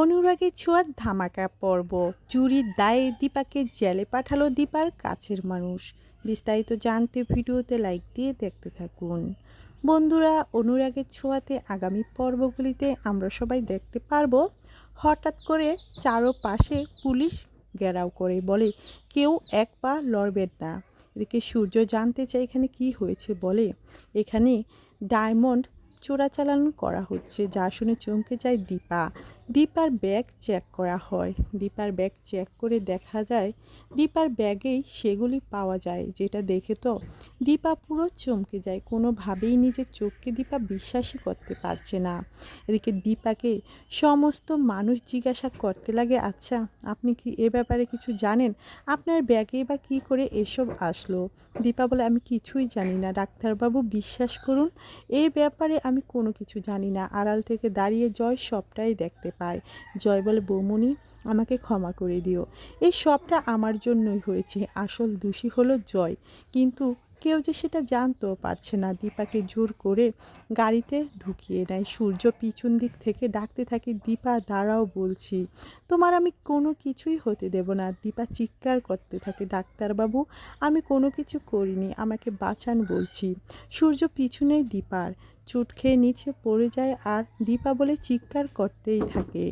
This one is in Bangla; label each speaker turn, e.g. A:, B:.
A: অনুরাগের ছোঁয়ার ধামাকা পর্ব। চুরির দায়ে দীপাকে জেলে পাঠালো দীপার কাছের মানুষ। বিস্তারিত জানতে ভিডিওতে লাইক দিয়ে দেখতে থাকুন। বন্ধুরা, অনুরাগের ছোঁয়াতে আগামী পর্বগুলিতে আমরা সবাই দেখতে পারবো হঠাৎ করে চারপাশে পুলিশ ঘেরাও করে বলে কেউ এক পা লড়বেন না। এদিকে সূর্য জানতে চায় এখানে কি হয়েছে, বলে এখানে ডায়মন্ড চোরাচালান করা হচ্ছে। যা শুনে চমকে যায় দীপার ব্যাগ চেক করা হয়। দীপার ব্যাগ চেক করে দেখা যায় দীপার ব্যাগেই সেগুলি পাওয়া যায়, যেটা দেখে তো দীপা পুরো চমকে যায়। কোনোভাবেই নিজের চোখকে দীপা বিশ্বাসই করতে পারছে না। এদিকে দীপাকে সমস্ত মানুষ জিজ্ঞাসা করতে লাগে, আচ্ছা আপনি কি এ ব্যাপারে কিছু জানেন? আপনার ব্যাগেই বা কী করে এসব আসলো? দীপা বলে, আমি কিছুই জানি না ডাক্তারবাবু, বিশ্বাস করুন এই ব্যাপারে আমি কোনো কিছু জানি না। আড়াল থেকে দাঁড়িয়ে জয় সবটাই দেখতে পায়। জয় বলে, বৌমনি আমাকে ক্ষমা করে দিও, এই সবটা আমার জন্যই হয়েছে। আসল দোষী হলো জয়, কিন্তু কেউ যে সেটা জানতেও পারছে না। দীপাকে জোর করে গাড়িতে ঢুকিয়ে নেয়। সূর্য পিছন দিক থেকে ডাকতে থাকে, দীপা দাঁড়াও বলছি, তোমার আমি কোনো কিছুই হতে দেব না। দীপা চিৎকার করতে থাকে, ডাক্তারবাবু আমি কোনো কিছু করিনি, আমাকে বাঁচান বলছি। সূর্য পিছনে দীপার চোট খেয়ে নিচে পড়ে যায় আর দীপা বলে চিৎকার করতেই থাকে।